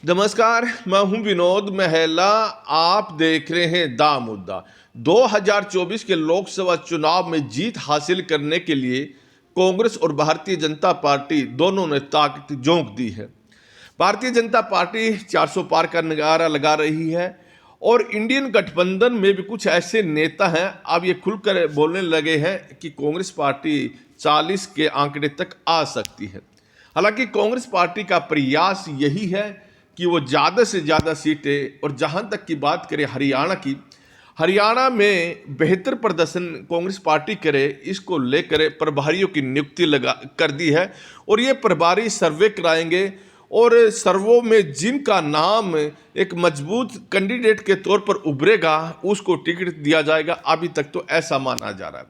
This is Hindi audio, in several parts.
नमस्कार, मैं हूं विनोद महला। आप देख रहे हैं दा मुद्दा। 2024 के लोकसभा चुनाव में जीत हासिल करने के लिए कांग्रेस और भारतीय जनता पार्टी दोनों ने ताकत झोंक दी है। भारतीय जनता पार्टी 400 पार का नारा लगा रही है और इंडियन गठबंधन में भी कुछ ऐसे नेता हैं, अब ये खुलकर बोलने लगे हैं कि कांग्रेस पार्टी 40 के आंकड़े तक आ सकती है। हालांकि कांग्रेस पार्टी का प्रयास यही है कि वो ज़्यादा से ज़्यादा सीटें, और जहाँ तक की बात करें हरियाणा में बेहतर प्रदर्शन कांग्रेस पार्टी करे, इसको लेकर प्रभारियों की नियुक्ति लगा कर दी है। और ये प्रभारी सर्वे कराएंगे और सर्वों में जिनका नाम एक मजबूत कैंडिडेट के तौर पर उभरेगा उसको टिकट दिया जाएगा। अभी तक तो ऐसा माना जा रहा है।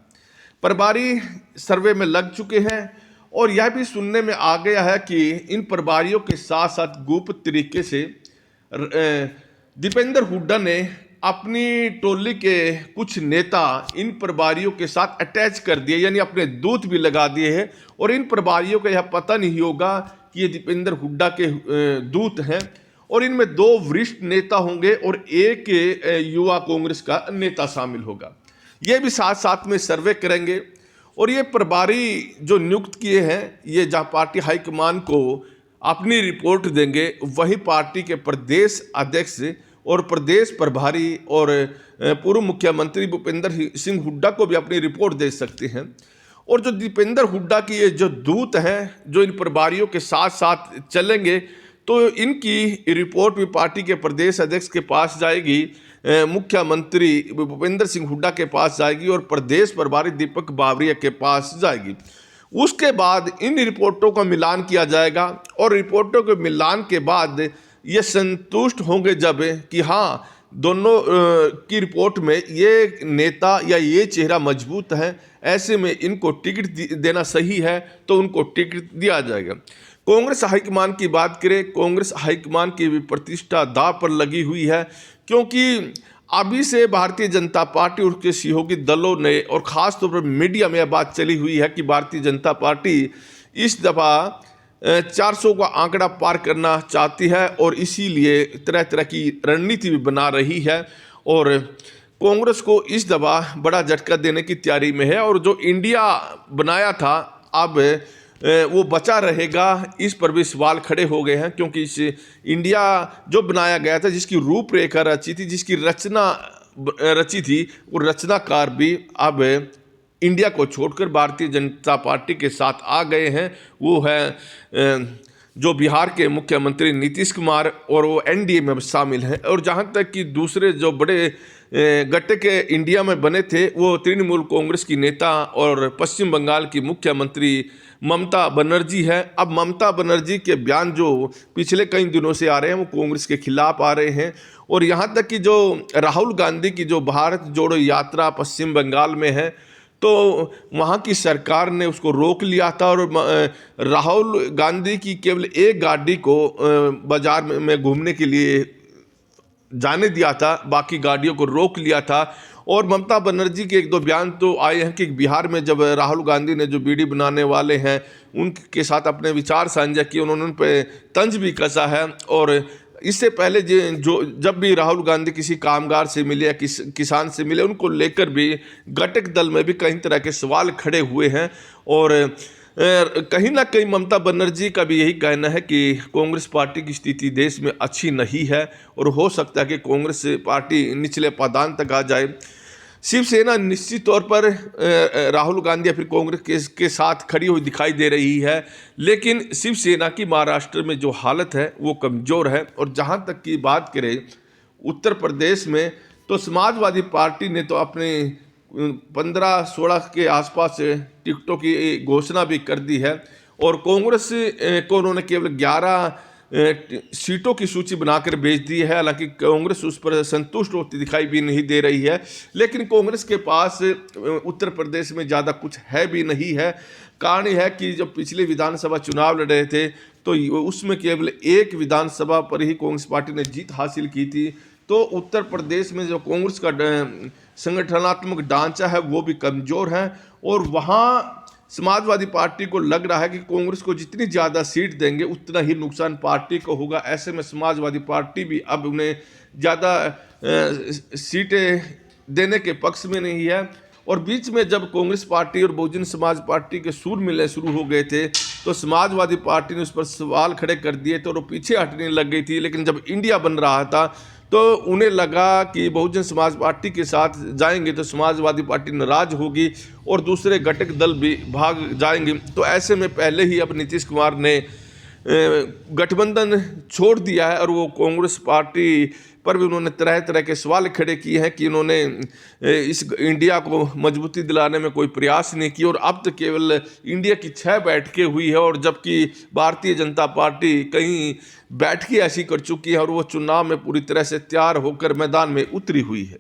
प्रभारी सर्वे में लग चुके हैं और यह भी सुनने में आ गया है कि इन प्रभारियों के साथ साथ गुप्त तरीके से दीपेंद्र हुड्डा ने अपनी टोली के कुछ नेता इन प्रभारियों के साथ अटैच कर दिए, यानी अपने दूत भी लगा दिए हैं। और इन प्रभारियों को यह पता नहीं होगा कि ये दीपेंद्र हुड्डा के दूत हैं। और इनमें 2 वरिष्ठ नेता होंगे और एक युवा कांग्रेस का नेता शामिल होगा। ये भी साथ साथ में सर्वे करेंगे। और ये प्रभारी जो नियुक्त किए हैं, ये जहाँ पार्टी हाईकमान को अपनी रिपोर्ट देंगे, वही पार्टी के प्रदेश अध्यक्ष और प्रदेश प्रभारी और पूर्व मुख्यमंत्री भूपेंद्र सिंह हुड्डा को भी अपनी रिपोर्ट दे सकते हैं। और जो दीपेंद्र हुड्डा की ये जो दूत हैं, जो इन प्रभारियों के साथ साथ चलेंगे, तो इनकी रिपोर्ट भी पार्टी के प्रदेश अध्यक्ष के पास जाएगी, मुख्यमंत्री भूपेंद्र सिंह हुड्डा के पास जाएगी और प्रदेश प्रभारी दीपक बावरिया के पास जाएगी। उसके बाद इन रिपोर्टों का मिलान किया जाएगा और रिपोर्टों के मिलान के बाद ये संतुष्ट होंगे जब कि हाँ, दोनों की रिपोर्ट में ये नेता या ये चेहरा मजबूत है, ऐसे में इनको टिकट देना सही है, तो उनको टिकट दिया जाएगा। कांग्रेस हाईकमान की बात करें, कांग्रेस हाईकमान की भी प्रतिष्ठा दांव पर लगी हुई है, क्योंकि अभी से भारतीय जनता पार्टी और उसके सहयोगी दलों ने और ख़ास तौर पर मीडिया में यह बात चली हुई है कि भारतीय जनता पार्टी इस दफ़ा 400 का आंकड़ा पार करना चाहती है और इसीलिए तरह तरह की रणनीति भी बना रही है। और कांग्रेस को इस दफ़ा बड़ा झटका देने की तैयारी में है। और जो इंडिया बनाया था, अब वो बचा रहेगा, इस पर भी सवाल खड़े हो गए हैं, क्योंकि इस इंडिया जो बनाया गया था, जिसकी रूपरेखा रची थी, जिसकी रचना रची थी, वो रचनाकार भी अब इंडिया को छोड़कर भारतीय जनता पार्टी के साथ आ गए हैं। वो है जो बिहार के मुख्यमंत्री नीतीश कुमार, और वो एनडीए में शामिल हैं। और जहाँ तक कि दूसरे जो बड़े गट्टे के इंडिया में बने थे, वो तृणमूल कांग्रेस की नेता और पश्चिम बंगाल की मुख्यमंत्री ममता बनर्जी है। अब ममता बनर्जी के बयान जो पिछले कई दिनों से आ रहे हैं, वो कांग्रेस के खिलाफ आ रहे हैं। और यहाँ तक कि जो राहुल गांधी की जो भारत जोड़ो यात्रा पश्चिम बंगाल में है, तो वहाँ की सरकार ने उसको रोक लिया था और राहुल गांधी की केवल एक गाड़ी को बाजार में घूमने के लिए जाने दिया था, बाकी गाड़ियों को रोक लिया था। और ममता बनर्जी के 1-2 बयान तो आए हैं कि बिहार में जब राहुल गांधी ने जो बीड़ी बनाने वाले हैं उनके साथ अपने विचार साझा किए, उन्होंने उन पर तंज भी कसा है। और इससे पहले जब भी राहुल गांधी किसी कामगार से मिले या किसान से मिले, उनको लेकर भी घटक दल में भी कई तरह के सवाल खड़े हुए हैं। और कहीं ना कहीं ममता बनर्जी का भी यही कहना है कि कांग्रेस पार्टी की स्थिति देश में अच्छी नहीं है और हो सकता है कि कांग्रेस पार्टी निचले पायदान तक आ जाए। शिवसेना निश्चित तौर पर राहुल गांधी या फिर कांग्रेस के साथ खड़ी हुई दिखाई दे रही है, लेकिन शिवसेना की महाराष्ट्र में जो हालत है वो कमज़ोर है। और जहां तक की बात करें उत्तर प्रदेश में, तो समाजवादी पार्टी ने तो अपने 15-16 के आसपास टिकटों की घोषणा भी कर दी है। और कांग्रेस को उन्होंने केवल 11 सीटों की सूची बनाकर भेज दी है। हालांकि कांग्रेस उस पर संतुष्ट होती दिखाई भी नहीं दे रही है, लेकिन कांग्रेस के पास उत्तर प्रदेश में ज़्यादा कुछ है भी नहीं है। कारण यह है कि जब पिछले विधानसभा चुनाव लड़ रहे थे, तो उसमें केवल एक विधानसभा पर ही कांग्रेस पार्टी ने जीत हासिल की थी। तो उत्तर प्रदेश में जो कांग्रेस का संगठनात्मक ढांचा है वो भी कमज़ोर है और वहाँ समाजवादी पार्टी को लग रहा है कि कांग्रेस को जितनी ज़्यादा सीट देंगे उतना ही नुकसान पार्टी को होगा। ऐसे में समाजवादी पार्टी भी अब उन्हें ज़्यादा सीटें देने के पक्ष में नहीं है। और बीच में जब कांग्रेस पार्टी और बहुजन समाज पार्टी के सुर मिलने शुरू हो गए थे तो समाजवादी पार्टी ने उस पर सवाल खड़े कर दिए थे और वो पीछे हटने लग गई थी। लेकिन जब इंडिया बन रहा था तो उन्हें लगा कि बहुजन समाज पार्टी के साथ जाएंगे तो समाजवादी पार्टी नाराज होगी और दूसरे घटक दल भी भाग जाएंगे। तो ऐसे में पहले ही अब नीतीश कुमार ने गठबंधन छोड़ दिया है और वो कांग्रेस पार्टी पर भी उन्होंने तरह तरह के सवाल खड़े किए हैं कि इन्होंने इस इंडिया को मजबूती दिलाने में कोई प्रयास नहीं किया। और अब तो केवल इंडिया की 6 बैठकें हुई है और जबकि भारतीय जनता पार्टी कई बैठकें ऐसी कर चुकी है और वो चुनाव में पूरी तरह से तैयार होकर मैदान में उतरी हुई है।